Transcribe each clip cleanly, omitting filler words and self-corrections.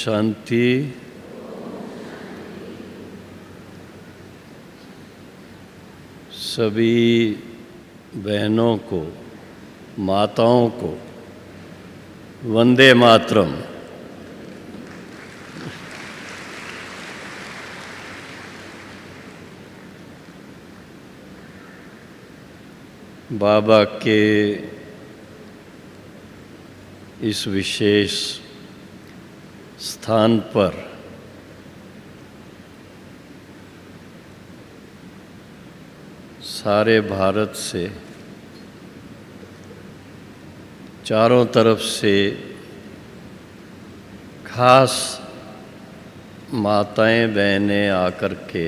शांति। सभी बहनों को, माताओं को वंदे मातरम। बाबा के इस विशेष स्थान पर सारे भारत से, चारों तरफ से खास माताएं बहनें आकर के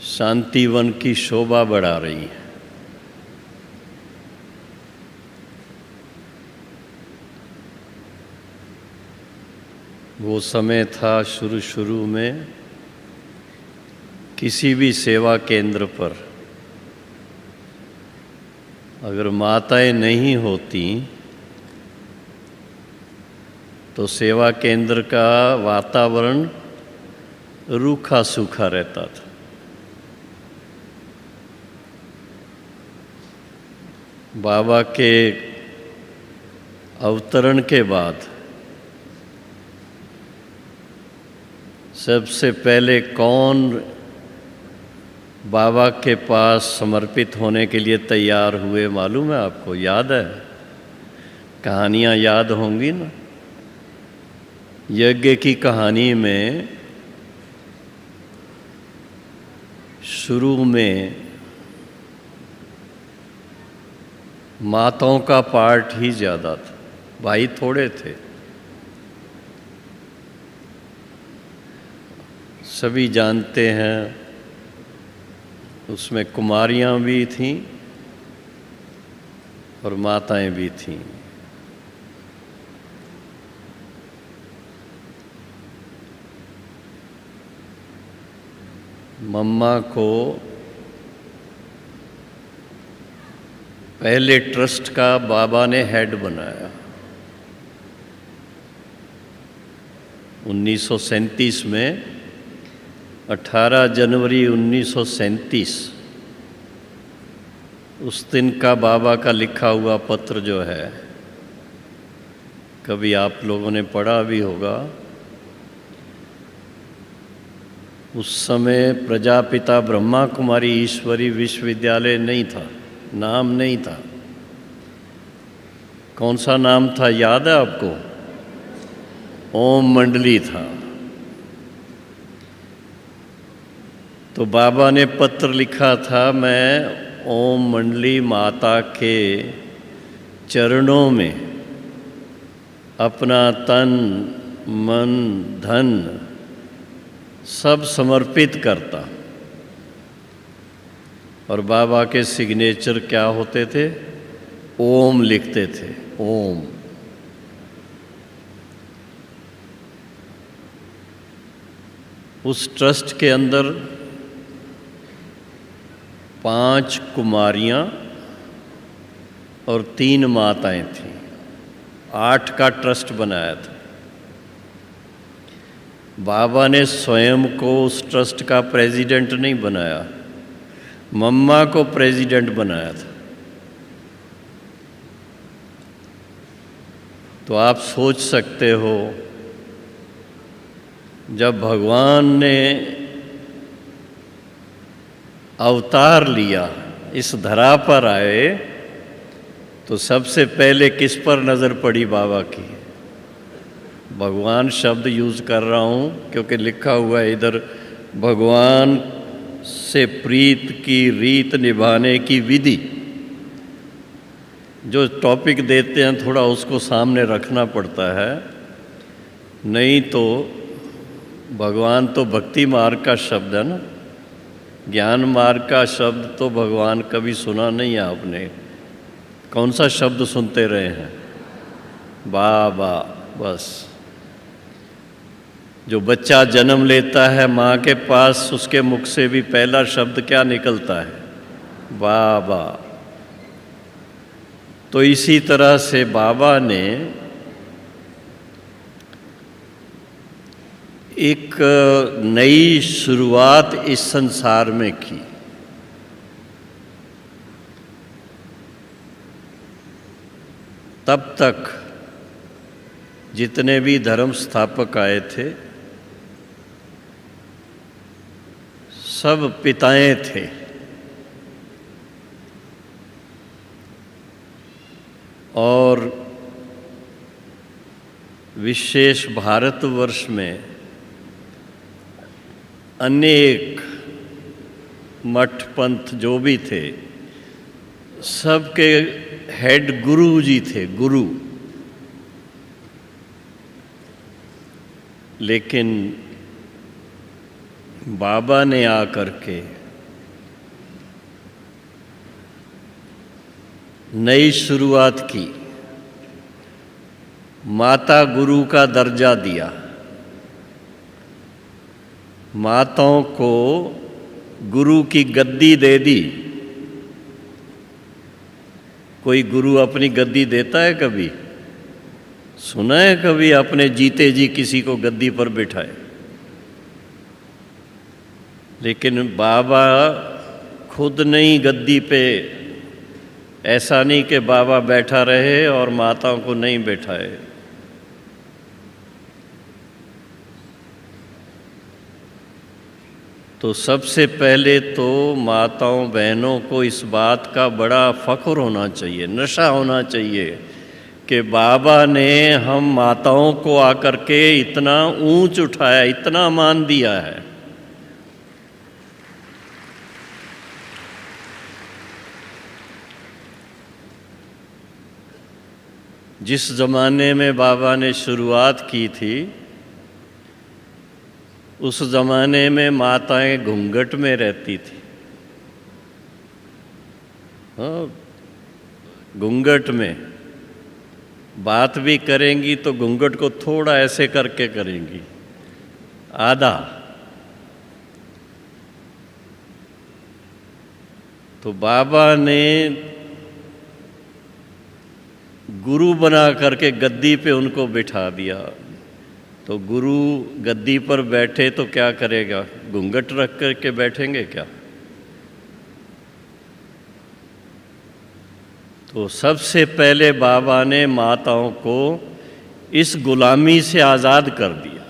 शांतिवन की शोभा बढ़ा रही हैं। वो समय था शुरू में किसी भी सेवा केंद्र पर अगर माताएं नहीं होती तो सेवा केंद्र का वातावरण रूखा सूखा रहता था। बाबा के अवतरण के बाद सबसे पहले कौन बाबा के पास समर्पित होने के लिए तैयार हुए मालूम है आपको? याद है? कहानियाँ याद होंगी ना। यज्ञ की कहानी में शुरू में माताओं का पार्ट ही ज़्यादा था, भाई थोड़े थे। सभी जानते हैं उसमें कुमारियाँ भी थीं और माताएं भी थीं। मम्मा को पहले ट्रस्ट का बाबा ने हेड बनाया 1937 में। 18 जनवरी 1937 उस दिन का बाबा का लिखा हुआ पत्र जो है, कभी आप लोगों ने पढ़ा भी होगा। उस समय प्रजापिता ब्रह्मा कुमारी ईश्वरी विश्वविद्यालय नहीं था, नाम नहीं था। कौन सा नाम था याद है आपको? ओम मंडली था। तो बाबा ने पत्र लिखा था, मैं ओम मंडली माता के चरणों में अपना तन मन धन सब समर्पित करता। और बाबा के सिग्नेचर क्या होते थे? ओम लिखते थे, ओम। उस ट्रस्ट के अंदर 5 कुमारियाँ और 3 माताएं थीं। 8 का ट्रस्ट बनाया था। बाबा ने स्वयं को उस ट्रस्ट का प्रेसिडेंट नहीं बनाया, मम्मा को प्रेसिडेंट बनाया था। तो आप सोच सकते हो, जब भगवान ने अवतार लिया, इस धरा पर आए, तो सबसे पहले किस पर नज़र पड़ी बाबा की? भगवान शब्द यूज़ कर रहा हूँ क्योंकि लिखा हुआ है इधर, भगवान से प्रीत की रीत निभाने की विधि। जो टॉपिक देते हैं थोड़ा उसको सामने रखना पड़ता है, नहीं तो भगवान तो भक्ति मार्ग का शब्द है ना, ज्ञान मार्ग का शब्द तो भगवान कभी सुना नहीं है आपने। कौन सा शब्द सुनते रहे हैं? बाबा। बस जो बच्चा जन्म लेता है माँ के पास, उसके मुख से भी पहला शब्द क्या निकलता है? बाबा। तो इसी तरह से बाबा ने एक नई शुरुआत इस संसार में की। तब तक जितने भी धर्म स्थापक आए थे सब पिताएं थे। और विशेष भारतवर्ष में अनेक मठ पंथ जो भी थे सबके हेड गुरु जी थे, गुरु। लेकिन बाबा ने आकर के नई शुरुआत की, माता गुरु का दर्जा दिया, माताओं को गुरु की गद्दी दे दी। कोई गुरु अपनी गद्दी देता है कभी? सुना है कभी अपने जीते जी किसी को गद्दी पर बिठाए? लेकिन बाबा खुद नहीं गद्दी पे, ऐसा नहीं कि बाबा बैठा रहे और माताओं को नहीं बैठाए। तो सबसे पहले तो माताओं बहनों को इस बात का बड़ा फ़ख्र होना चाहिए, नशा होना चाहिए कि बाबा ने हम माताओं को आकर के इतना ऊंच उठाया, इतना मान दिया है। जिस ज़माने में बाबा ने शुरुआत की थी उस ज़माने में माताएं घूंघट में रहती थी। हाँ, घूंघट में बात भी करेंगी तो घूंघट को थोड़ा ऐसे करके करेंगी, आधा। तो बाबा ने गुरु बना करके गद्दी पे उनको बिठा दिया। तो गुरु गद्दी पर बैठे तो क्या करेगा? घूंघट रख करके बैठेंगे क्या? तो सबसे पहले बाबा ने माताओं को इस गुलामी से आज़ाद कर दिया।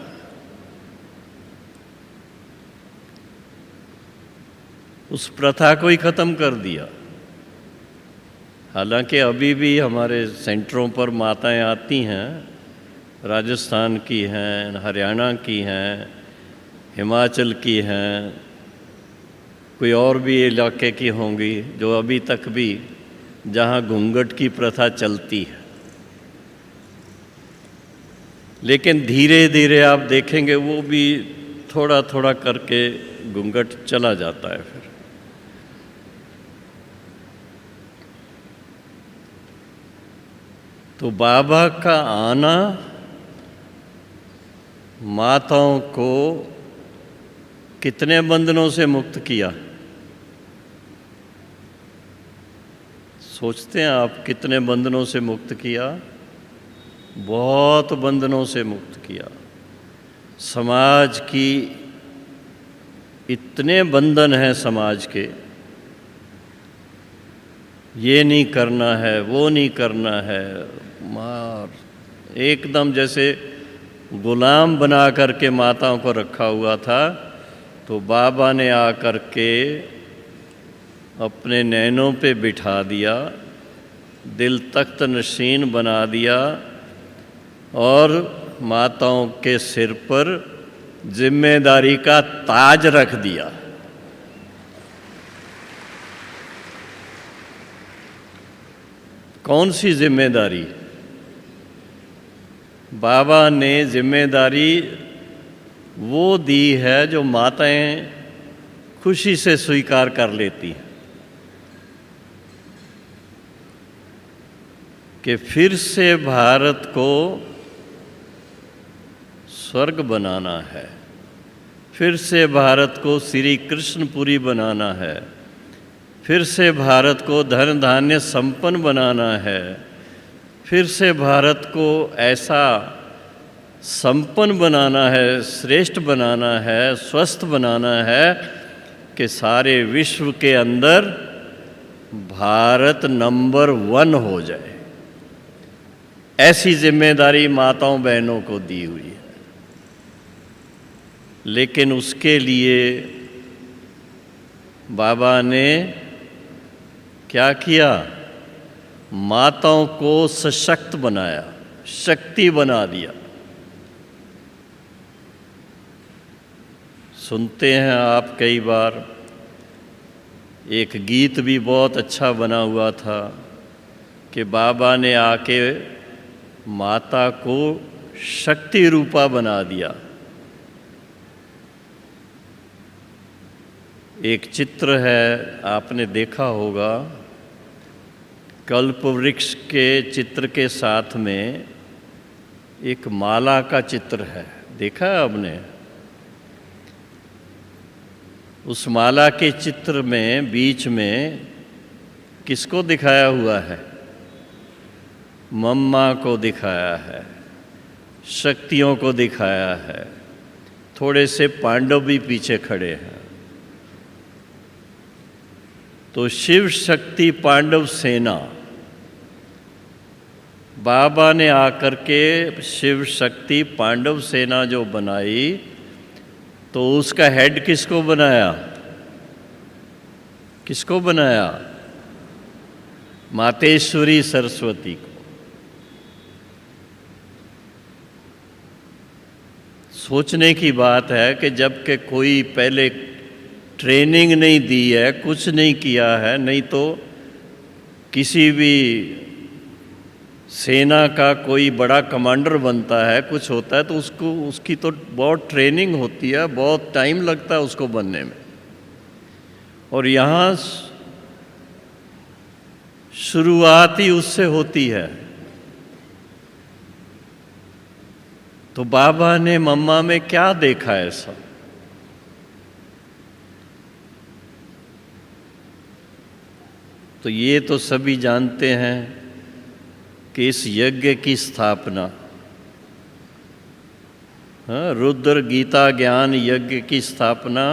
उस प्रथा को ही ख़त्म कर दिया। हालांकि अभी भी हमारे सेंटरों पर माताएं आती हैं, राजस्थान की हैं, हरियाणा की हैं, हिमाचल की हैं, कोई और भी इलाके की होंगी जो अभी तक भी जहाँ घूंघट की प्रथा चलती है। लेकिन धीरे धीरे आप देखेंगे वो भी थोड़ा थोड़ा करके घूंघट चला जाता है। फिर तो बाबा का आना माताओं को कितने बंधनों से मुक्त किया? सोचते हैं आप कितने बंधनों से मुक्त किया? बहुत बंधनों से मुक्त किया। समाज की इतने बंधन हैं समाज के, ये नहीं करना है, वो नहीं करना है, मार एकदम जैसे गुलाम बना करके माताओं को रखा हुआ था। तो बाबा ने आकर के अपने नैनों पे बिठा दिया, दिल तख्त नशीन बना दिया और माताओं के सिर पर जिम्मेदारी का ताज रख दिया। कौन सी जिम्मेदारी? बाबा ने जिम्मेदारी वो दी है जो माताएं खुशी से स्वीकार कर लेती हैं कि फिर से भारत को स्वर्ग बनाना है, फिर से भारत को श्री कृष्णपुरी बनाना है, फिर से भारत को धन धान्य संपन्न बनाना है, फिर से भारत को ऐसा संपन्न बनाना है, श्रेष्ठ बनाना है, स्वस्थ बनाना है कि सारे विश्व के अंदर भारत नंबर 1 हो जाए। ऐसी जिम्मेदारी माताओं बहनों को दी हुई है। लेकिन उसके लिए बाबा ने क्या किया? माताओं को सशक्त बनाया, शक्ति बना दिया। सुनते हैं आप कई बार, एक गीत भी बहुत अच्छा बना हुआ था कि बाबा ने आके माता को शक्ति रूपा बना दिया। एक चित्र है, आपने देखा होगा, कल्प वृक्ष के चित्र के साथ में एक माला का चित्र है, देखा है आपने? उस माला के चित्र में बीच में किसको दिखाया हुआ है? मम्मा को दिखाया है, शक्तियों को दिखाया है, थोड़े से पांडव भी पीछे खड़े हैं। तो शिव शक्ति पांडव सेना, बाबा ने आकर के शिव शक्ति पांडव सेना जो बनाई, तो उसका हेड किसको बनाया? किसको बनाया? मातेश्वरी सरस्वती को। सोचने की बात है कि जबकि कोई पहले ट्रेनिंग नहीं दी है, कुछ नहीं किया है, नहीं तो किसी भी सेना का कोई बड़ा कमांडर बनता है, कुछ होता है तो उसकी तो बहुत ट्रेनिंग होती है, बहुत टाइम लगता है उसको बनने में। और यहाँ शुरुआत ही उससे होती है। तो बाबा ने मम्मा में क्या देखा ऐसा? तो ये तो सभी जानते हैं कि इस यज्ञ की स्थापना, रुद्र गीता ज्ञान यज्ञ की स्थापना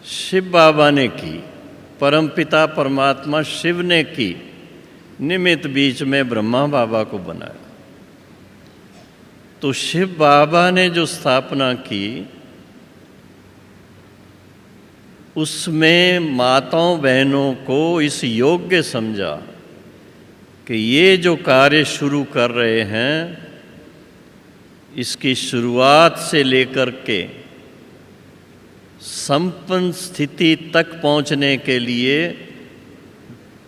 शिव बाबा ने की, परमपिता परमात्मा शिव ने की। निमित्त बीच में ब्रह्मा बाबा को बनाया। तो शिव बाबा ने जो स्थापना की, उसमें माताओं बहनों को इस योग्य समझा कि ये जो कार्य शुरू कर रहे हैं, इसकी शुरुआत से लेकर के संपन्न स्थिति तक पहुंचने के लिए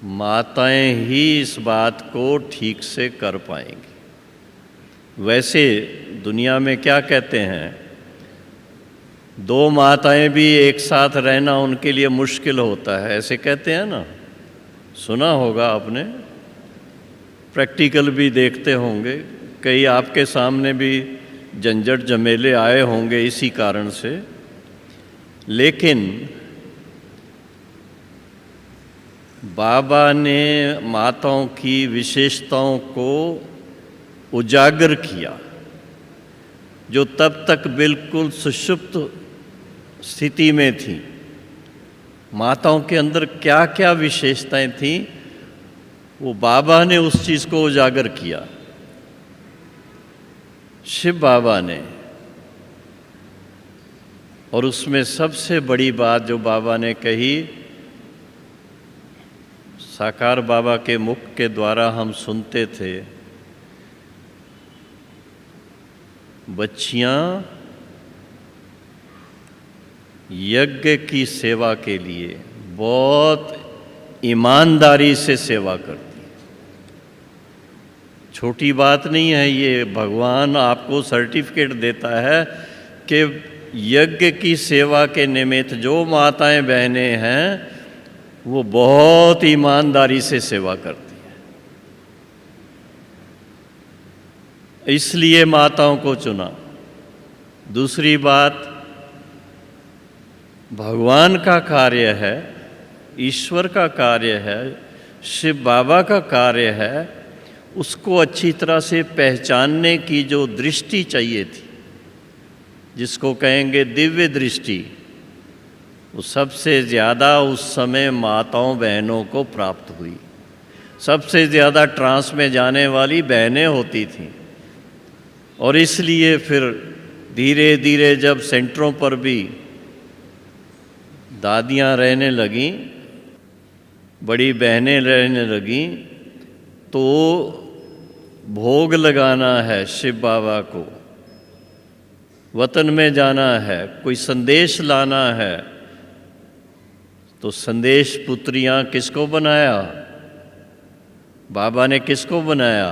माताएं ही इस बात को ठीक से कर पाएंगी। वैसे दुनिया में क्या कहते हैं, 2 माताएं भी एक साथ रहना उनके लिए मुश्किल होता है, ऐसे कहते हैं ना, सुना होगा आपने, प्रैक्टिकल भी देखते होंगे, कई आपके सामने भी झंझट झमेले आए होंगे इसी कारण से। लेकिन बाबा ने माताओं की विशेषताओं को उजागर किया, जो तब तक बिल्कुल सुषुप्त स्थिति में थी। माताओं के अंदर क्या क्या विशेषताएं थीं, वो बाबा ने उस चीज़ को उजागर किया, शिव बाबा ने। और उसमें सबसे बड़ी बात जो बाबा ने कही, साकार बाबा के मुख के द्वारा हम सुनते थे, बच्चियां यज्ञ की सेवा के लिए बहुत ईमानदारी से सेवा करती हैं। छोटी बात नहीं है ये, भगवान आपको सर्टिफिकेट देता है कि यज्ञ की सेवा के निमित्त जो माताएं बहनें हैं वो बहुत ईमानदारी से सेवा करती हैं। इसलिए माताओं को चुना। दूसरी बात, भगवान का कार्य है, ईश्वर का कार्य है, शिव बाबा का कार्य है, उसको अच्छी तरह से पहचानने की जो दृष्टि चाहिए थी, जिसको कहेंगे दिव्य दृष्टि, वो सबसे ज़्यादा उस समय माताओं बहनों को प्राप्त हुई। सबसे ज़्यादा ट्रांस में जाने वाली बहनें होती थीं। और इसलिए फिर धीरे धीरे जब सेंटरों पर भी दादियाँ रहने लगीं, बड़ी बहनें रहने लगीं, तो भोग लगाना है शिव बाबा को, वतन में जाना है, कोई संदेश लाना है, तो संदेश पुत्रियाँ किसको बनाया? बाबा ने किसको बनाया?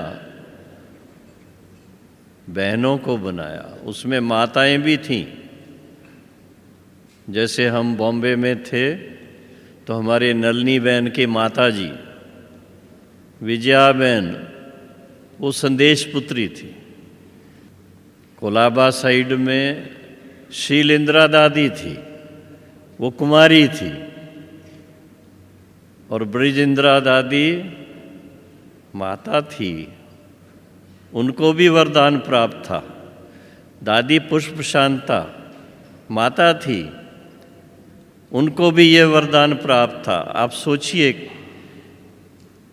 बहनों को बनाया। उसमें माताएं भी थीं। जैसे हम बॉम्बे में थे तो हमारे नलनी बहन की माता जी विजया बहन, वो संदेश पुत्री थी। कोलाबा साइड में शीलेंद्रा दादी थी, वो कुमारी थी। और ब्रिजेंद्रा दादी माता थी, उनको भी वरदान प्राप्त था। दादी पुष्प शांता माता थी, उनको भी ये वरदान प्राप्त था। आप सोचिए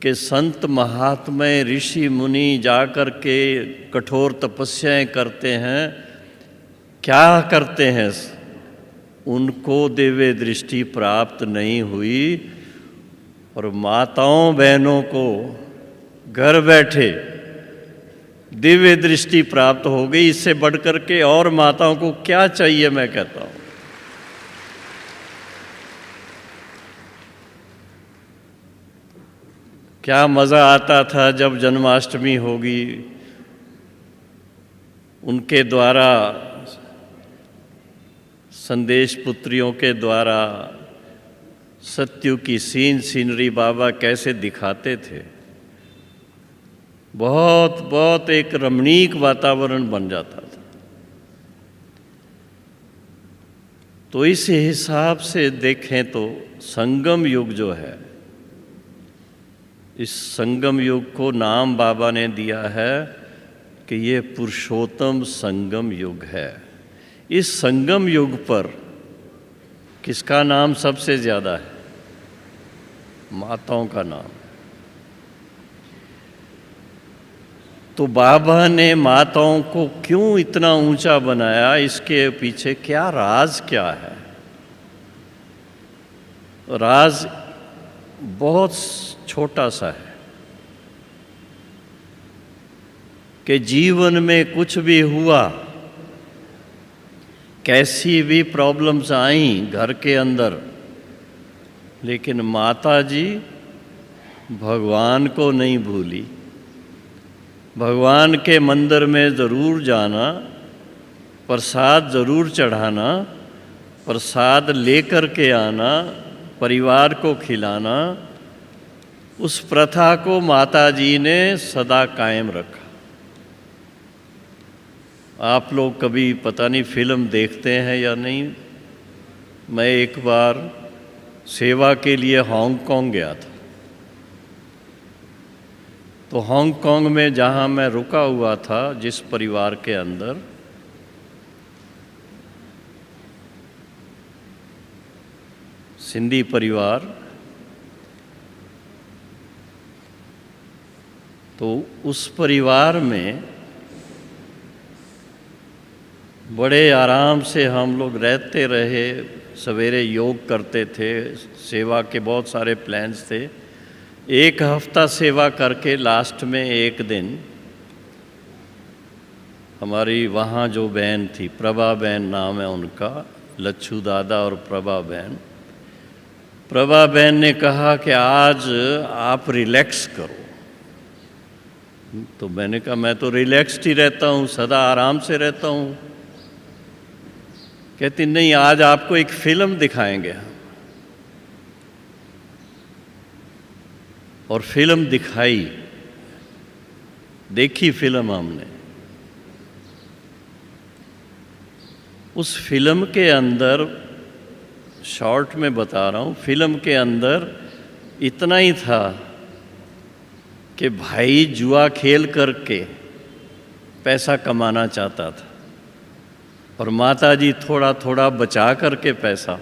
कि संत महात्मा ऋषि मुनि जाकर के कठोर तपस्याएं करते हैं, क्या करते हैं, उनको दिव्य दृष्टि प्राप्त नहीं हुई। और माताओं बहनों को घर बैठे दिव्य दृष्टि प्राप्त हो गई। इससे बढ़कर के और माताओं को क्या चाहिए, मैं कहता हूँ। क्या मज़ा आता था जब जन्माष्टमी होगी, उनके द्वारा, संदेश पुत्रियों के द्वारा सत्यु की सीनरी बाबा कैसे दिखाते थे। बहुत बहुत एक रमणीक वातावरण बन जाता था। तो इस हिसाब से देखें तो संगम युग जो है, इस संगम युग को नाम बाबा ने दिया है कि ये पुरुषोत्तम संगम युग है। इस संगम युग पर किसका नाम सबसे ज़्यादा है? माताओं का नाम। तो बाबा ने माताओं को क्यों इतना ऊंचा बनाया, इसके पीछे क्या राज क्या है? राज बहुत छोटा सा है कि जीवन में कुछ भी हुआ, कैसी भी प्रॉब्लम्स आई घर के अंदर, लेकिन माता जी भगवान को नहीं भूली। भगवान के मंदिर में ज़रूर जाना, प्रसाद ज़रूर चढ़ाना, प्रसाद लेकर के आना, परिवार को खिलाना, उस प्रथा को माता जी ने सदा कायम रखा। आप लोग कभी पता नहीं फिल्म देखते हैं या नहीं। मैं एक बार सेवा के लिए हांगकांग गया था। तो हांगकांग में जहाँ मैं रुका हुआ था, जिस परिवार के अंदर, सिंधी परिवार, तो उस परिवार में बड़े आराम से हम लोग रहते रहे। सवेरे योग करते थे, सेवा के बहुत सारे प्लान्स थे। एक हफ्ता सेवा करके लास्ट में एक दिन हमारी वहाँ जो बहन थी, प्रभा बहन नाम है उनका, लच्छू दादा और प्रभा बहन, प्रभा बहन ने कहा कि आज आप रिलैक्स करो। तो मैंने कहा मैं तो रिलैक्स्ड ही रहता हूँ, सदा आराम से रहता हूँ। कहती नहीं, आज आपको एक फिल्म दिखाएंगे हम। और फिल्म दिखाई, देखी फिल्म हमने। उस फिल्म के अंदर, शॉर्ट में बता रहा हूँ, फिल्म के अंदर इतना ही था कि भाई जुआ खेल करके पैसा कमाना चाहता था और माता जी थोड़ा थोड़ा बचा करके पैसा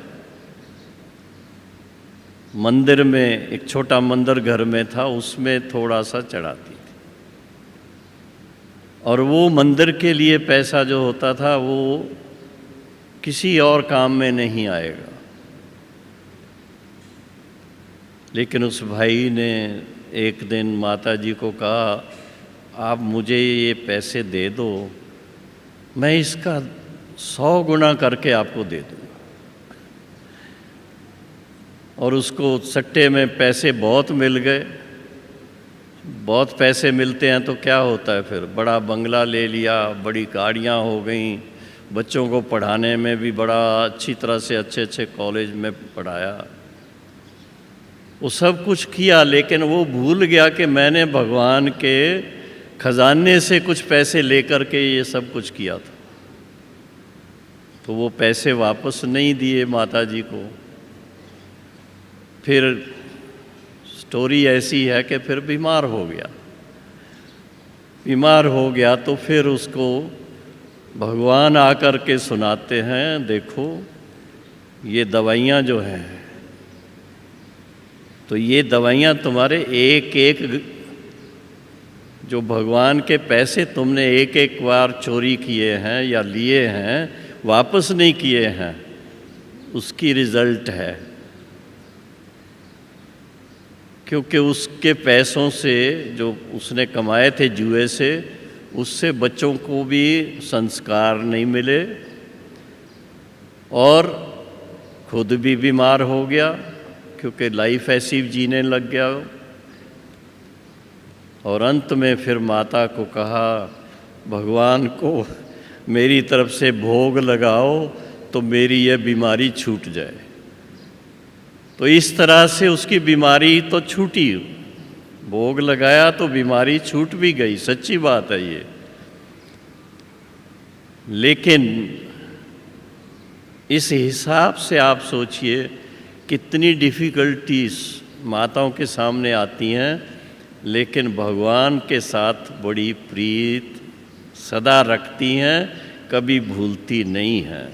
मंदिर में, एक छोटा मंदिर घर में था, उसमें थोड़ा सा चढ़ाती थी। और वो मंदिर के लिए पैसा जो होता था वो किसी और काम में नहीं आएगा। लेकिन उस भाई ने एक दिन माता जी को कहा, आप मुझे ये पैसे दे दो, मैं इसका 100 गुना करके आपको दे दूँ। और उसको सट्टे में पैसे बहुत मिल गए। बहुत पैसे मिलते हैं तो क्या होता है, फिर बड़ा बंगला ले लिया, बड़ी गाड़ियाँ हो गईं, बच्चों को पढ़ाने में भी बड़ा अच्छी तरह से अच्छे अच्छे कॉलेज में पढ़ाया। वो सब कुछ किया, लेकिन वो भूल गया कि मैंने भगवान के खजाने से कुछ पैसे लेकर के ये सब कुछ किया था। तो वो पैसे वापस नहीं दिए माता जी को। फिर स्टोरी ऐसी है कि फिर बीमार हो गया। बीमार हो गया तो फिर उसको भगवान आकर के सुनाते हैं, देखो ये दवाइयाँ जो हैं, तो ये दवाइयाँ तुम्हारे एक एक, जो भगवान के पैसे तुमने एक एक बार चोरी किए हैं या लिए हैं, वापस नहीं किए हैं, उसकी रिज़ल्ट है। क्योंकि उसके पैसों से जो उसने कमाए थे जुए से, उससे बच्चों को भी संस्कार नहीं मिले और खुद भी बीमार हो गया, क्योंकि लाइफ ऐसी जीने लग गया। और अंत में फिर माता को कहा, भगवान को मेरी तरफ से भोग लगाओ तो मेरी यह बीमारी छूट जाए। तो इस तरह से उसकी बीमारी तो छूटी, भोग लगाया तो बीमारी छूट भी गई, सच्ची बात है ये। लेकिन इस हिसाब से आप सोचिए कितनी डिफ़िकल्टीज माताओं के सामने आती हैं, लेकिन भगवान के साथ बड़ी प्रीत सदा रखती हैं, कभी भूलती नहीं हैं।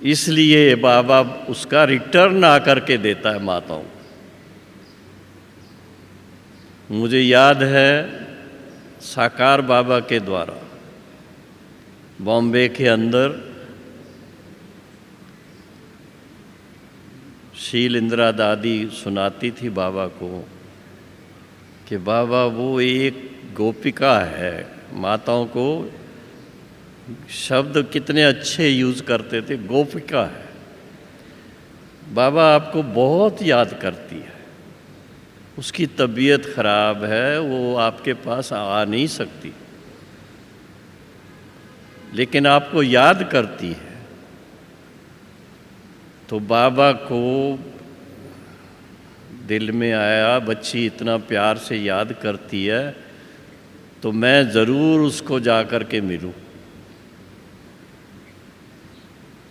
इसलिए बाबा उसका रिटर्न आकर के देता है माताओं। मुझे याद है साकार बाबा के द्वारा बॉम्बे के अंदर शील इंदिरा दादी सुनाती थी बाबा को कि बाबा वो एक गोपिका है। माताओं को शब्द कितने अच्छे यूज़ करते थे, गोपिका है। बाबा आपको बहुत याद करती है, उसकी तबीयत ख़राब है, वो आपके पास आ नहीं सकती, लेकिन आपको याद करती है। तो बाबा को दिल में आया, बच्ची इतना प्यार से याद करती है तो मैं ज़रूर उसको जा कर के मिलूं।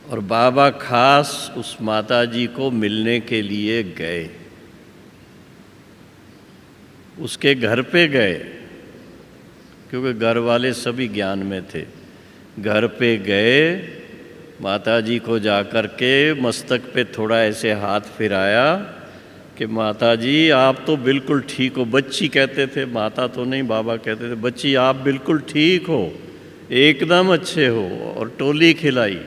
और बाबा खास उस माता जी को मिलने के लिए गए, उसके घर पे गए, क्योंकि घर वाले सभी ज्ञान में थे। घर पे गए, माता जी को जाकर के मस्तक पे थोड़ा ऐसे हाथ फिराया कि माता जी आप तो बिल्कुल ठीक हो। बच्ची कहते थे, माता तो नहीं, बाबा कहते थे, बच्ची आप बिल्कुल ठीक हो, एकदम अच्छे हो। और टोली खिलाई।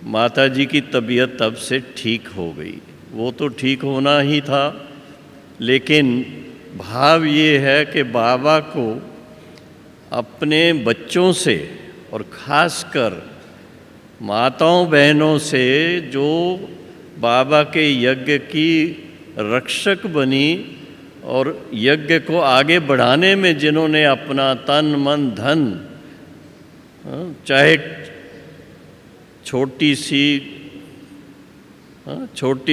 माता जी की तबीयत तब से ठीक हो गई। वो तो ठीक होना ही था, लेकिन भाव ये है कि बाबा को अपने बच्चों से और ख़ासकर माताओं बहनों से, जो बाबा के यज्ञ की रक्षक बनी और यज्ञ को आगे बढ़ाने में जिन्होंने अपना तन मन धन, चाहे छोटी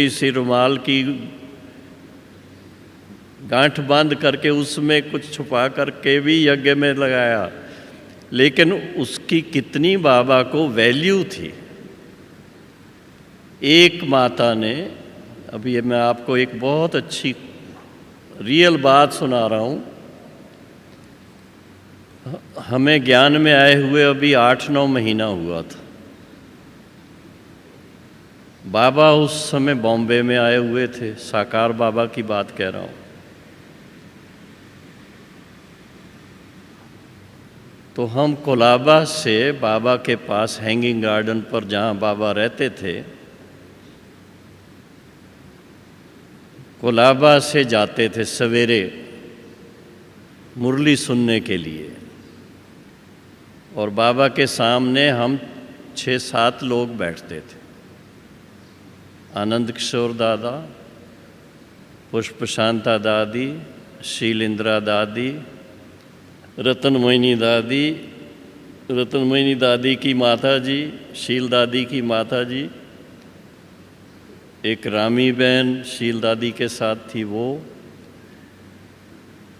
सी रुमाल की गांठ बांध करके उसमें कुछ छुपा करके भी यज्ञ में लगाया, लेकिन उसकी कितनी बाबा को वैल्यू थी। एक माता ने, अभी मैं आपको एक बहुत अच्छी रियल बात सुना रहा हूँ। हमें ज्ञान में आए हुए अभी 8-9 महीना हुआ था। बाबा उस समय बॉम्बे में आए हुए थे, साकार बाबा की बात कह रहा हूँ। तो हम कोलाबा से बाबा के पास हैंगिंग गार्डन पर जहाँ बाबा रहते थे, कोलाबा से जाते थे सवेरे मुरली सुनने के लिए। और बाबा के सामने हम 6-7 लोग बैठते थे। आनंद किशोर दादा, पुष्प शांता दादी, शीलेंद्रा दादी, रतन मोहिनी दादी, रतन मोहिनी दादी की माता जी, शील दादी की माता जी, एक रामी बहन शील दादी के साथ थी वो,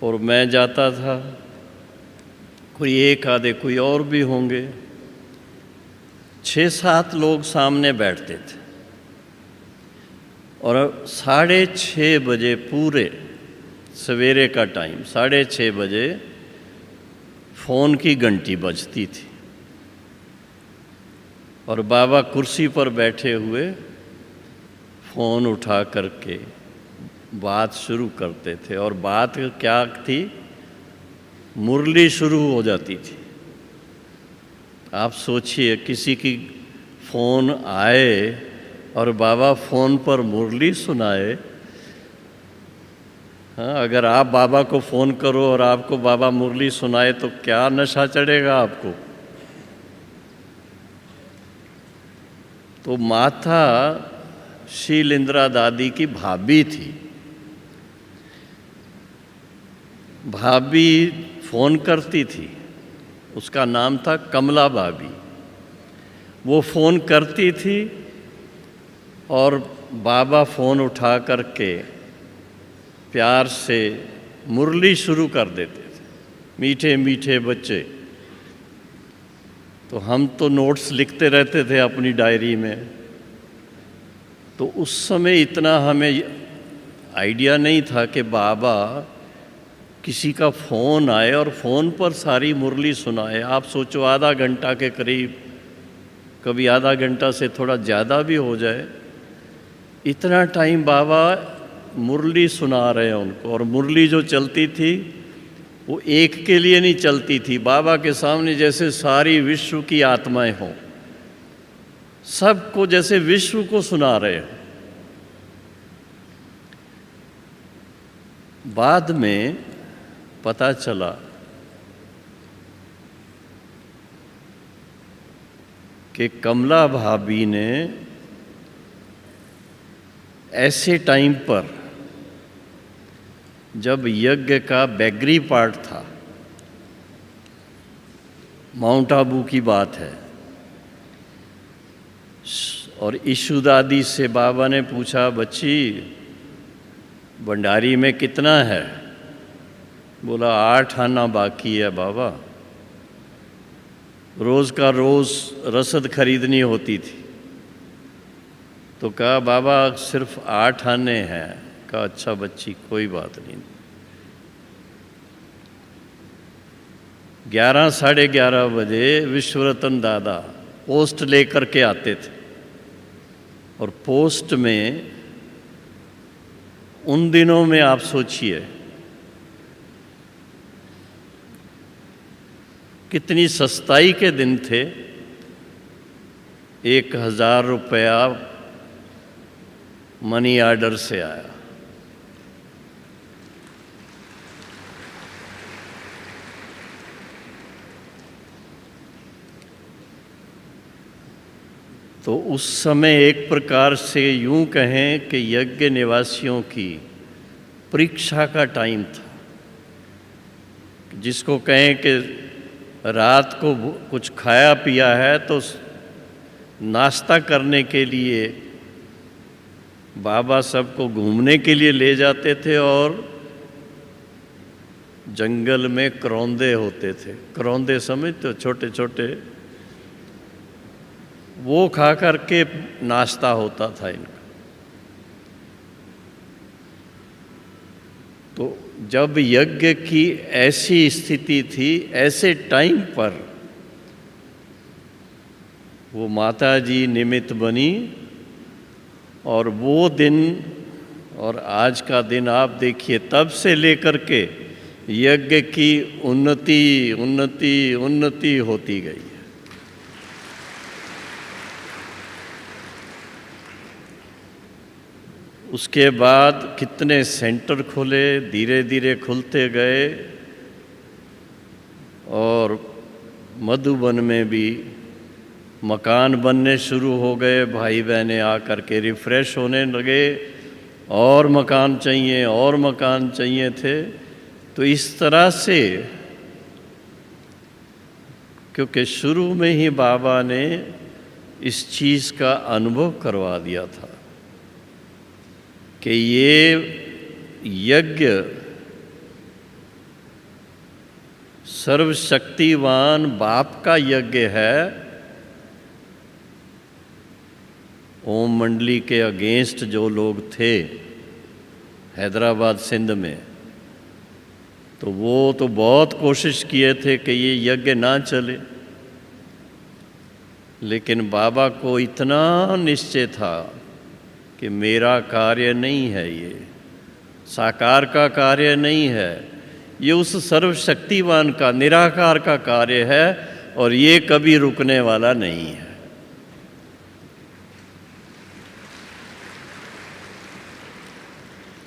और मैं जाता था। कोई एक आधे कोई और भी होंगे। 6-7 लोग सामने बैठते थे। और 6:30 बजे पूरे सवेरे का टाइम, 6:30 बजे फ़ोन की घंटी बजती थी और बाबा कुर्सी पर बैठे हुए फ़ोन उठा करके बात शुरू करते थे। और बात क्या थी? मुरली शुरू हो जाती थी। आप सोचिए, किसी की फ़ोन आए और बाबा फ़ोन पर मुरली सुनाए। हाँ, अगर आप बाबा को फ़ोन करो और आपको बाबा मुरली सुनाए तो क्या नशा चढ़ेगा आपको। तो माता शीलेंद्रा दादी की भाभी थी। भाभी फ़ोन करती थी, उसका नाम था कमला भाभी। वो फ़ोन करती थी और बाबा फ़ोन उठा करके प्यार से मुरली शुरू कर देते थे। मीठे मीठे बच्चे। तो हम तो नोट्स लिखते रहते थे अपनी डायरी में। तो उस समय इतना हमें आइडिया नहीं था कि बाबा किसी का फ़ोन आए और फ़ोन पर सारी मुरली सुनाए। आप सोचो, आधा घंटा के करीब, कभी आधा घंटा से थोड़ा ज़्यादा भी हो जाए, इतना टाइम बाबा मुरली सुना रहे हैं उनको। और मुरली जो चलती थी वो एक के लिए नहीं चलती थी, बाबा के सामने जैसे सारी विश्व की आत्माएं हों, सबको जैसे विश्व को सुना रहे हैं। बाद में पता चला कि कमला भाभी ने ऐसे टाइम पर, जब यज्ञ का बैगरी पार्ट था, माउंट आबू की बात है, और ईशु दादी से बाबा ने पूछा, बच्ची भंडारी में कितना है? बोला 8 आना बाकी है बाबा। रोज़ का रोज़ रसद खरीदनी होती थी। तो कहा बाबा सिर्फ 8 आने हैं। कहा अच्छा बच्ची, कोई बात नहीं। 11 साढ़े 11 बजे विश्वरतन दादा पोस्ट लेकर के आते थे। और पोस्ट में उन दिनों में आप सोचिए कितनी सस्ताई के दिन थे। 1000 रुपया मनी ऑर्डर से आया। तो उस समय एक प्रकार से यूं कहें कि यज्ञ निवासियों की परीक्षा का टाइम था। जिसको कहें कि रात को कुछ खाया पिया है तो नाश्ता करने के लिए बाबा सबको घूमने के लिए ले जाते थे। और जंगल में करौंदे होते थे, करौंदे समझते हो, छोटे छोटे, वो खा कर के नाश्ता होता था इनका। तो जब यज्ञ की ऐसी स्थिति थी, ऐसे टाइम पर वो माता जी निमित्त बनी, और वो दिन और आज का दिन आप देखिए, तब से लेकर के यज्ञ की उन्नति उन्नति उन्नति होती गई। उसके बाद कितने सेंटर खुले, धीरे धीरे खुलते गए, और मधुबन में भी मकान बनने शुरू हो गए। भाई बहनें आकर के रिफ़्रेश होने लगे, और मकान चाहिए और मकान चाहिए थे। तो इस तरह से, क्योंकि शुरू में ही बाबा ने इस चीज़ का अनुभव करवा दिया था कि ये यज्ञ सर्वशक्तिवान बाप का यज्ञ है। ओम मंडली के अगेंस्ट जो लोग थे हैदराबाद सिंध में, तो वो तो बहुत कोशिश किए थे कि ये यज्ञ ना चले, लेकिन बाबा को इतना निश्चय था कि मेरा कार्य नहीं है, ये साकार का कार्य नहीं है, ये उस सर्वशक्तिवान का निराकार का कार्य है, और ये कभी रुकने वाला नहीं है।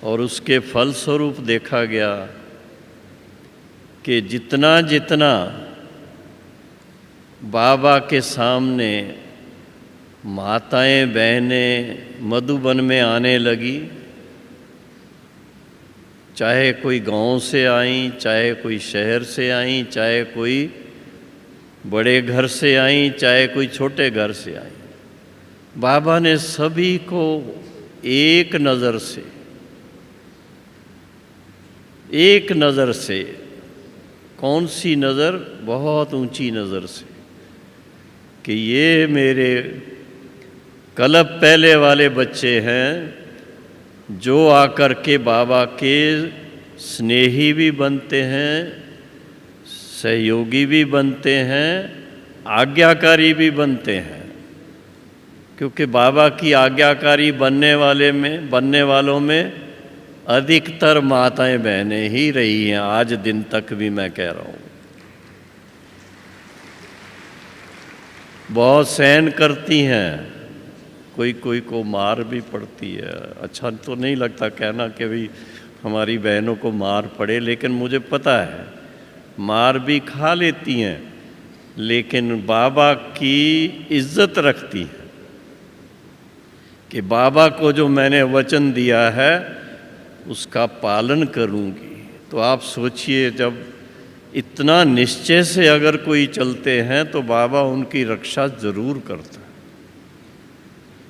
और उसके फलस्वरूप देखा गया कि जितना जितना बाबा के सामने माताएं बहनें मधुबन में आने लगी, चाहे कोई गांव से आई, चाहे कोई शहर से आई, चाहे कोई बड़े घर से आई, चाहे कोई छोटे घर से आई, बाबा ने सभी को एक नज़र से, कौन सी नज़र? बहुत ऊंची नज़र से, कि ये मेरे कल्प पहले वाले बच्चे हैं, जो आकर के बाबा के स्नेही भी बनते हैं, सहयोगी भी बनते हैं, आज्ञाकारी भी बनते हैं। क्योंकि बाबा की आज्ञाकारी बनने वालों में अधिकतर माताएं बहनें ही रही हैं, आज दिन तक भी मैं कह रहा हूँ। बहुत सहन करती हैं, कोई को मार भी पड़ती है। अच्छा तो नहीं लगता कहना कि भाई हमारी बहनों को मार पड़े, लेकिन मुझे पता है मार भी खा लेती हैं, लेकिन बाबा की इज्जत रखती हैं कि बाबा को जो मैंने वचन दिया है उसका पालन करूंगी। तो आप सोचिए, जब इतना निश्चय से अगर कोई चलते हैं तो बाबा उनकी रक्षा ज़रूर करता है।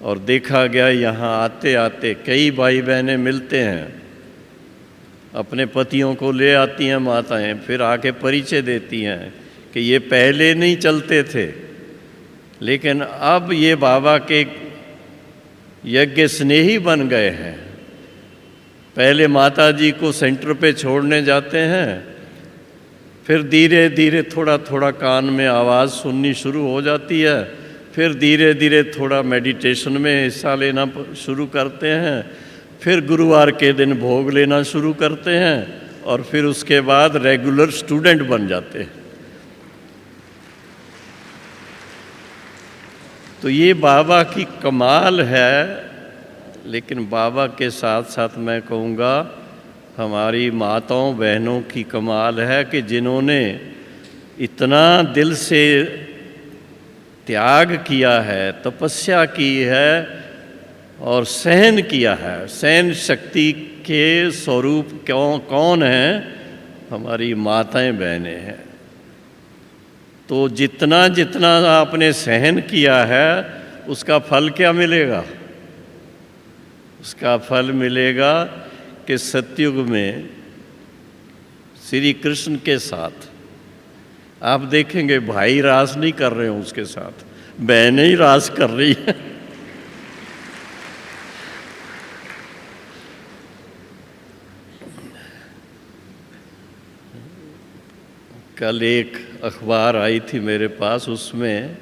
और देखा गया यहाँ आते आते कई भाई बहनें मिलते हैं, अपने पतियों को ले आती हैं माताएं, फिर आके परिचय देती हैं कि ये पहले नहीं चलते थे, लेकिन अब ये बाबा के यज्ञ स्नेही बन गए हैं। पहले माता जी को सेंटर पे छोड़ने जाते हैं, फिर धीरे धीरे थोड़ा थोड़ा कान में आवाज़ सुननी शुरू हो जाती है, फिर धीरे धीरे थोड़ा मेडिटेशन में हिस्सा लेना शुरू करते हैं, फिर गुरुवार के दिन भोग लेना शुरू करते हैं, और फिर उसके बाद रेगुलर स्टूडेंट बन जाते हैं। तो ये बाबा की कमाल है। लेकिन बाबा के साथ साथ मैं कहूँगा हमारी माताओं बहनों की कमाल है कि जिन्होंने इतना दिल से त्याग किया है, तपस्या की है और सहन किया है। सहन शक्ति के स्वरूप कौन है? हमारी माताएं बहनें हैं। तो जितना जितना आपने सहन किया है उसका फल क्या मिलेगा? उसका फल मिलेगा कि सतयुग में श्री कृष्ण के साथ आप देखेंगे भाई रास नहीं कर रहे हैं उसके साथ, बहनें ही रास कर रही हैं। कल एक अखबार आई थी मेरे पास, उसमें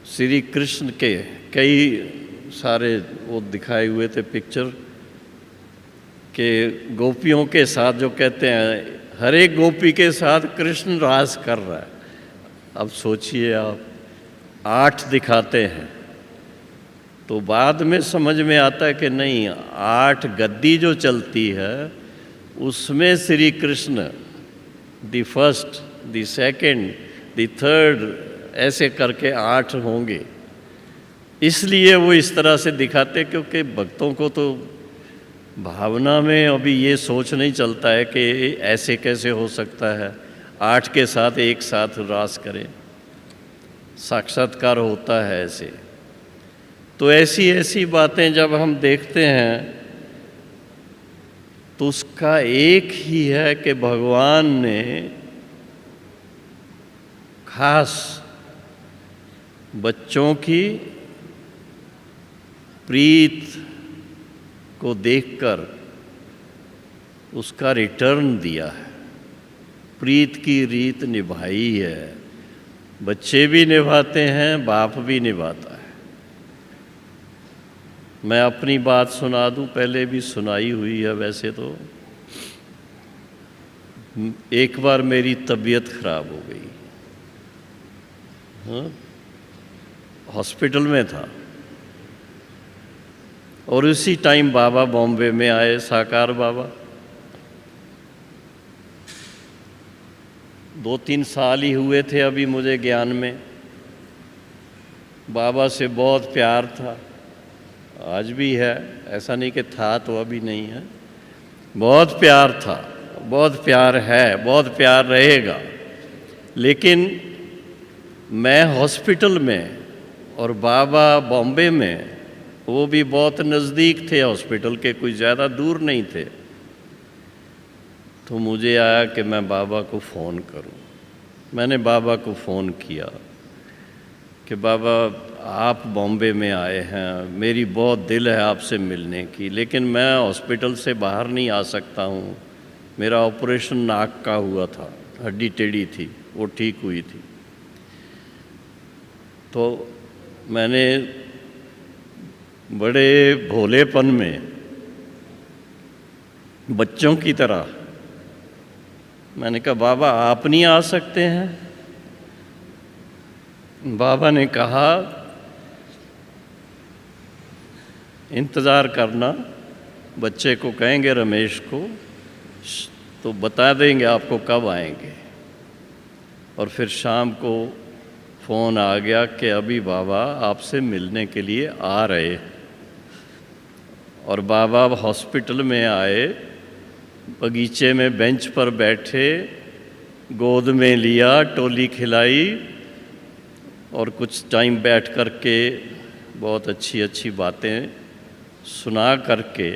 श्री कृष्ण के कई सारे वो दिखाए हुए थे पिक्चर के गोपियों के साथ, जो कहते हैं हर एक गोपी के साथ कृष्ण रास कर रहा है। अब सोचिए आप, 8 दिखाते हैं तो बाद में समझ में आता है कि नहीं, 8 गद्दी जो चलती है उसमें Shri Krishna the first, the second, the third, ऐसे करके 8 होंगे। इसलिए वो इस तरह से दिखाते, क्योंकि भक्तों को तो भावना में अभी ये सोच नहीं चलता है कि ऐसे कैसे हो सकता है 8 के साथ एक साथ रास करें, साक्षात्कार होता है ऐसे। तो ऐसी ऐसी बातें जब हम देखते हैं तो उसका एक ही है कि भगवान ने खास बच्चों की प्रीत को देखकर उसका रिटर्न दिया है। प्रीत की रीत निभाई है, बच्चे भी निभाते हैं, बाप भी निभाता है। मैं अपनी बात सुना दूं, पहले भी सुनाई हुई है वैसे तो। एक बार मेरी तबीयत खराब हो गई, हॉस्पिटल में था, और उसी टाइम बाबा बॉम्बे में आए, साकार बाबा। 2-3 साल ही हुए थे अभी मुझे ज्ञान में। बाबा से बहुत प्यार था, आज भी है, ऐसा नहीं कि था तो अभी नहीं है। बहुत प्यार था, बहुत प्यार है, बहुत प्यार रहेगा। लेकिन मैं हॉस्पिटल में और बाबा बॉम्बे में, वो भी बहुत नज़दीक थे हॉस्पिटल के, कोई ज़्यादा दूर नहीं थे। तो मुझे आया कि मैं बाबा को फ़ोन करूं। मैंने बाबा को फ़ोन किया कि बाबा आप बॉम्बे में आए हैं, मेरी बहुत दिल है आपसे मिलने की, लेकिन मैं हॉस्पिटल से बाहर नहीं आ सकता हूं। मेरा ऑपरेशन नाक का हुआ था, हड्डी टेढ़ी थी, वो ठीक हुई थी। तो मैंने बड़े भोलेपन में, बच्चों की तरह मैंने कहा बाबा आप नहीं आ सकते हैं? बाबा ने कहा इंतज़ार करना, बच्चे को कहेंगे रमेश को, तो बता देंगे आपको कब आएंगे। और फिर शाम को फ़ोन आ गया कि अभी बाबा आपसे मिलने के लिए आ रहे हैं। और बाबा हॉस्पिटल में आए, बगीचे में बेंच पर बैठे, गोद में लिया, टोली खिलाई, और कुछ टाइम बैठ कर के बहुत अच्छी अच्छी बातें सुना करके,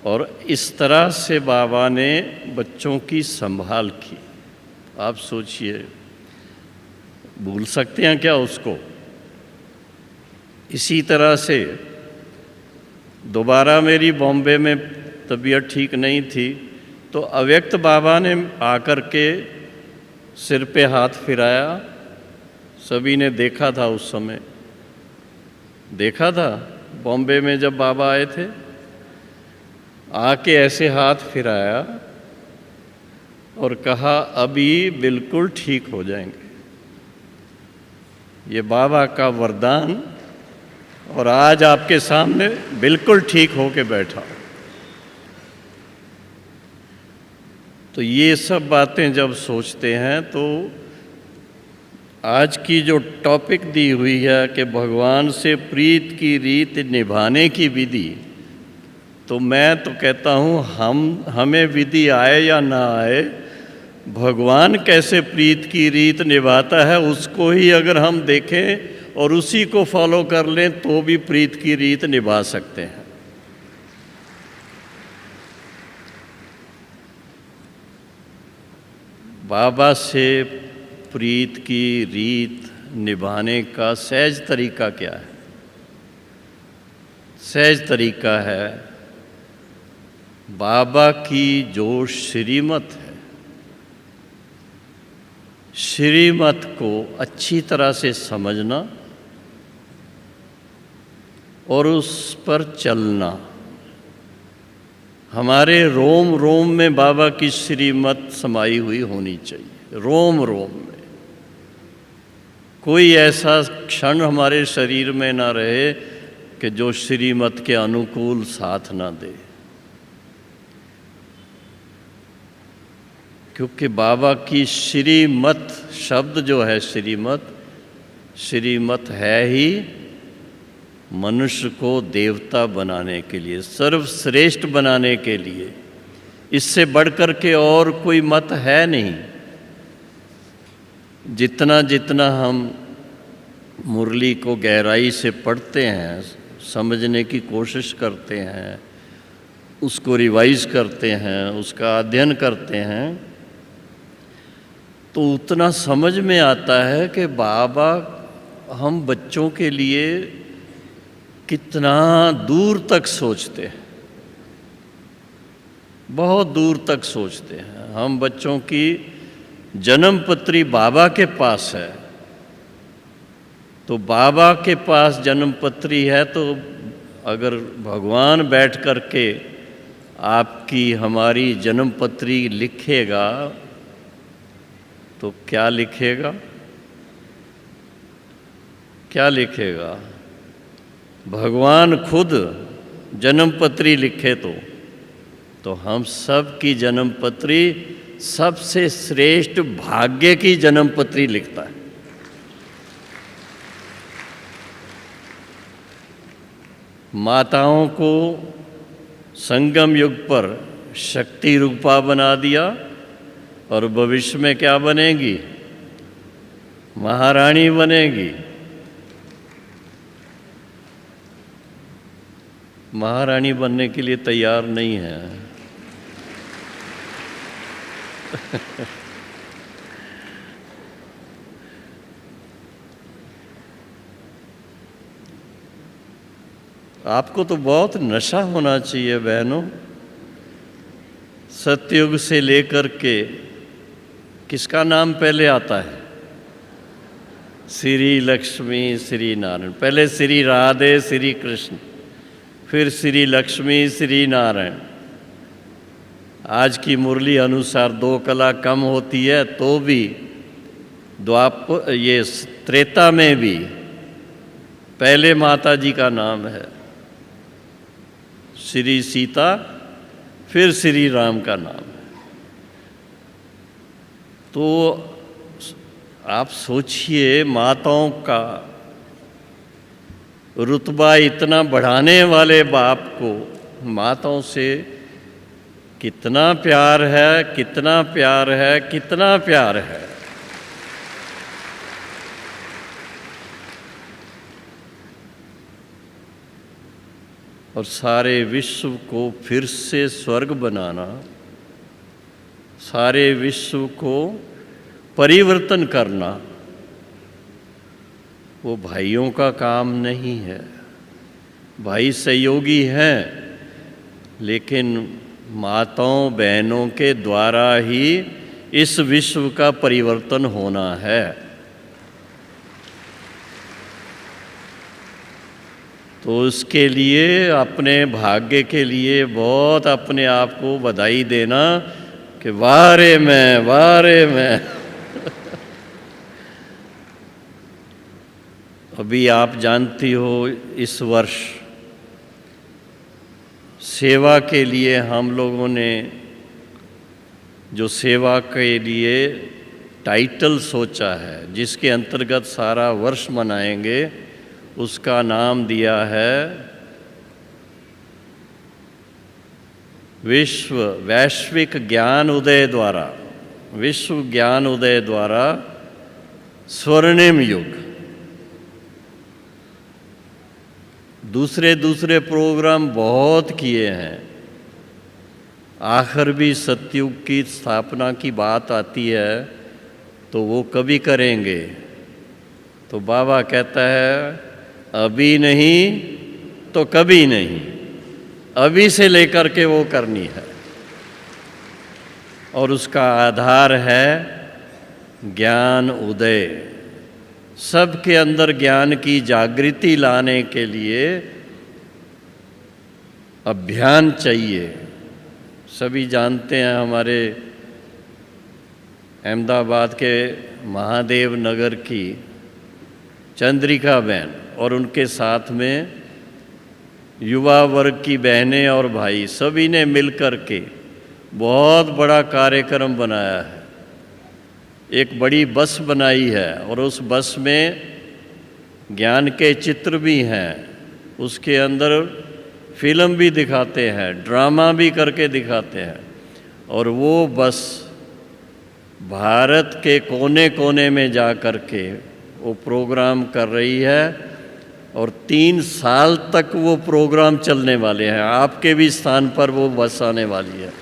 और इस तरह से बाबा ने बच्चों की संभाल की। आप सोचिए, भूल सकते हैं क्या उसको? इसी तरह से दोबारा मेरी बॉम्बे में तबीयत ठीक नहीं थी, तो अव्यक्त बाबा ने आकर के सिर पे हाथ फिराया। सभी ने देखा था, उस समय देखा था बॉम्बे में जब बाबा आए थे, आके ऐसे हाथ फिराया और कहा अभी बिल्कुल ठीक हो जाएंगे। ये बाबा का वरदान, और आज आपके सामने बिल्कुल ठीक होके बैठा। तो ये सब बातें जब सोचते हैं तो आज की जो टॉपिक दी हुई है कि भगवान से प्रीत की रीत निभाने की विधि, तो मैं तो कहता हूँ हमें विधि आए या ना आए, भगवान कैसे प्रीत की रीत निभाता है उसको ही अगर हम देखें और उसी को फॉलो कर लें तो भी प्रीत की रीत निभा सकते हैं। बाबा से प्रीत की रीत निभाने का सहज तरीका क्या है? सहज तरीका है, बाबा की जो श्रीमत है, श्रीमत को अच्छी तरह से समझना और उस पर चलना। हमारे रोम रोम में बाबा की श्रीमत समाई हुई होनी चाहिए, रोम रोम में। कोई ऐसा क्षण हमारे शरीर में ना रहे कि जो श्रीमत के अनुकूल साथ ना दे। क्योंकि बाबा की श्रीमत शब्द जो है, श्रीमत है ही मनुष्य को देवता बनाने के लिए, सर्वश्रेष्ठ बनाने के लिए। इससे बढ़कर के और कोई मत है नहीं। जितना जितना हम मुरली को गहराई से पढ़ते हैं, समझने की कोशिश करते हैं, उसको रिवाइज करते हैं, उसका अध्ययन करते हैं, तो उतना समझ में आता है कि बाबा हम बच्चों के लिए कितना दूर तक सोचते हैं, बहुत दूर तक सोचते हैं। हम बच्चों की जन्म पत्री बाबा के पास है, तो बाबा के पास जन्म पत्री है, तो अगर भगवान बैठ कर के आपकी हमारी जन्म पत्री लिखेगा तो क्या लिखेगा? क्या लिखेगा? भगवान खुद जन्म पत्री लिखे तो हम सब की जन्म पत्री सबसे श्रेष्ठ भाग्य की जन्म पत्री लिखता है। माताओं को संगम युग पर शक्ति रूपा बना दिया और भविष्य में क्या बनेगी? महारानी बनेगी। महारानी बनने के लिए तैयार नहीं है। आपको तो बहुत नशा होना चाहिए बहनों। सतयुग से लेकर के किसका नाम पहले आता है? श्री लक्ष्मी, श्री नारायण। पहले श्री राधे, श्री कृष्ण, फिर श्री लक्ष्मी, श्री नारायण। आज की मुरली अनुसार 2 कला कम होती है, तो भी ये त्रेता में भी पहले माता जी का नाम है श्री सीता, फिर श्री राम का नाम है। तो आप सोचिए, माताओं का रुतबा इतना बढ़ाने वाले बाप को माताओं से कितना प्यार है, कितना प्यार है, कितना प्यार है। और सारे विश्व को फिर से स्वर्ग बनाना, सारे विश्व को परिवर्तन करना, वो भाइयों का काम नहीं है। भाई सहयोगी हैं, लेकिन माताओं बहनों के द्वारा ही इस विश्व का परिवर्तन होना है। तो उसके लिए, अपने भाग्य के लिए बहुत अपने आप को बधाई देना कि वारे में अभी आप जानती हो, इस वर्ष सेवा के लिए हम लोगों ने जो सेवा के लिए टाइटल सोचा है, जिसके अंतर्गत सारा वर्ष मनाएंगे, उसका नाम दिया है वैश्विक ज्ञान उदय द्वारा, विश्व ज्ञान उदय द्वारा स्वर्णिम युग। दूसरे प्रोग्राम बहुत किए हैं, आखिर भी सतयुग की स्थापना की बात आती है तो वो कभी करेंगे। तो बाबा कहता है अभी नहीं तो कभी नहीं, अभी से लेकर के वो करनी है। और उसका आधार है ज्ञान उदय, सबके अंदर ज्ञान की जागृति लाने के लिए अभियान चाहिए। सभी जानते हैं हमारे अहमदाबाद के महादेव नगर की चंद्रिका बहन और उनके साथ में युवा वर्ग की बहनें और भाई सभी ने मिलकर के बहुत बड़ा कार्यक्रम बनाया है। एक बड़ी बस बनाई है और उस बस में ज्ञान के चित्र भी हैं, उसके अंदर फिल्म भी दिखाते हैं, ड्रामा भी करके दिखाते हैं। और वो बस भारत के कोने कोने में जा कर के वो प्रोग्राम कर रही है और 3 साल तक वो प्रोग्राम चलने वाले हैं। आपके भी स्थान पर वो बस आने वाली है।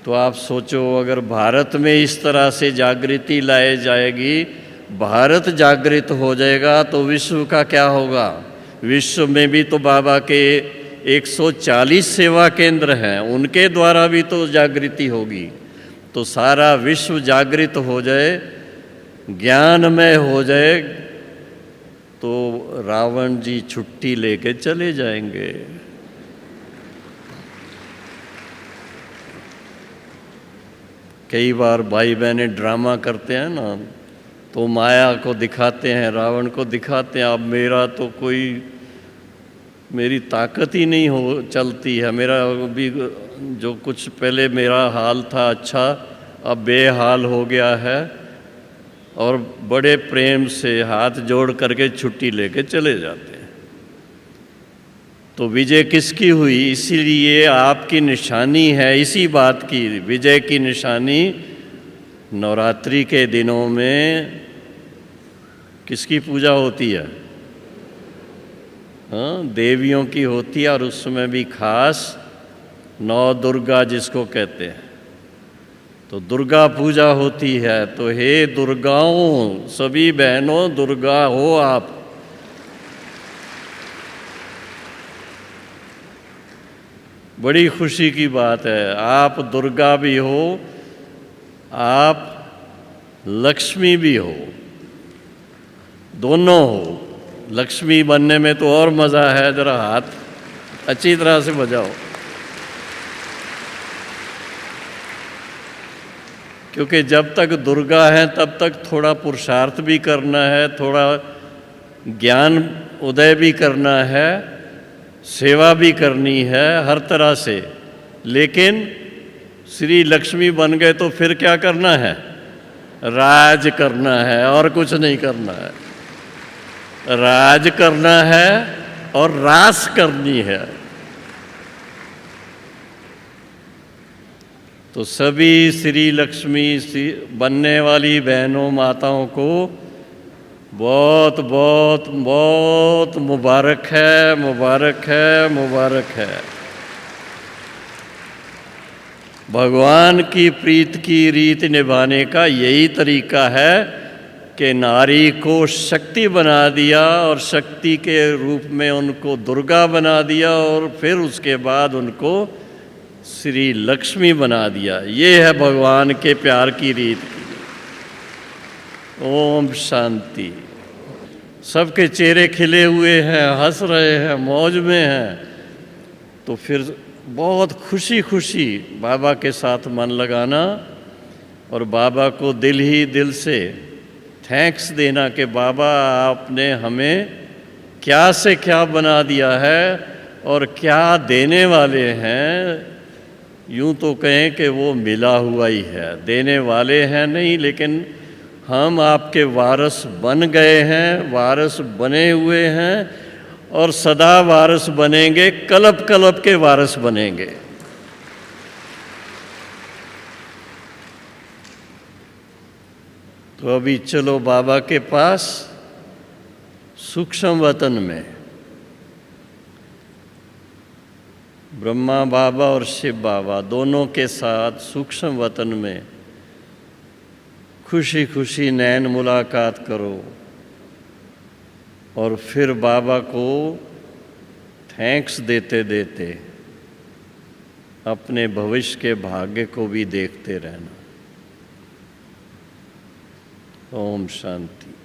तो आप सोचो, अगर भारत में इस तरह से जागृति लाई जाएगी, भारत जागृत हो जाएगा तो विश्व का क्या होगा। विश्व में भी तो बाबा के 140 सेवा केंद्र हैं, उनके द्वारा भी तो जागृति होगी। तो सारा विश्व जागृत हो जाए, ज्ञानमय हो जाए, तो रावण जी छुट्टी लेके चले जाएंगे। कई बार भाई बहनें ड्रामा करते हैं ना, तो माया को दिखाते हैं, रावण को दिखाते हैं, अब मेरा तो कोई, मेरी ताकत ही नहीं हो चलती है, मेरा भी जो कुछ पहले मेरा हाल था अच्छा, अब बेहाल हो गया है। और बड़े प्रेम से हाथ जोड़ करके छुट्टी लेके चले जाते हैं। तो विजय किसकी हुई? इसीलिए आपकी निशानी है इसी बात की, विजय की निशानी नवरात्रि के दिनों में किसकी पूजा होती है? हाँ, देवियों की होती है। और उस समय भी खास नौ दुर्गा जिसको कहते हैं, तो दुर्गा पूजा होती है। तो हे दुर्गाओं, सभी बहनों दुर्गा हो आप। बड़ी खुशी की बात है, आप दुर्गा भी हो, आप लक्ष्मी भी हो, दोनों हो। लक्ष्मी बनने में तो और मज़ा है, ज़रा हाथ अच्छी तरह से बजाओ। क्योंकि जब तक दुर्गा है तब तक थोड़ा पुरुषार्थ भी करना है, थोड़ा ज्ञान उदय भी करना है, सेवा भी करनी है हर तरह से। लेकिन श्री लक्ष्मी बन गए तो फिर क्या करना है? राज करना है और कुछ नहीं करना है। राज करना है और रास करनी है। तो सभी श्री लक्ष्मी बनने वाली बहनों माताओं को बहुत बहुत बहुत मुबारक है, मुबारक है, मुबारक है। भगवान की प्रीत की रीत निभाने का यही तरीका है कि नारी को शक्ति बना दिया और शक्ति के रूप में उनको दुर्गा बना दिया और फिर उसके बाद उनको श्री लक्ष्मी बना दिया। ये है भगवान के प्यार की रीत। ओम शांति। सबके चेहरे खिले हुए हैं, हंस रहे हैं, मौज में हैं। तो फिर बहुत खुशी खुशी बाबा के साथ मन लगाना और बाबा को दिल ही दिल से थैंक्स देना कि बाबा आपने हमें क्या से क्या बना दिया है और क्या देने वाले हैं। यूँ तो कहें कि वो मिला हुआ ही है, देने वाले हैं नहीं, लेकिन हम आपके वारस बन गए हैं, वारस बने हुए हैं और सदा वारस बनेंगे, कल्प कल्प के वारस बनेंगे। तो अभी चलो बाबा के पास सूक्ष्म वतन में। ब्रह्मा बाबा और शिव बाबा दोनों के साथ सूक्ष्म वतन में खुशी खुशी नैन मुलाकात करो और फिर बाबा को थैंक्स देते देते अपने भविष्य के भाग्य को भी देखते रहना। ओम शांति।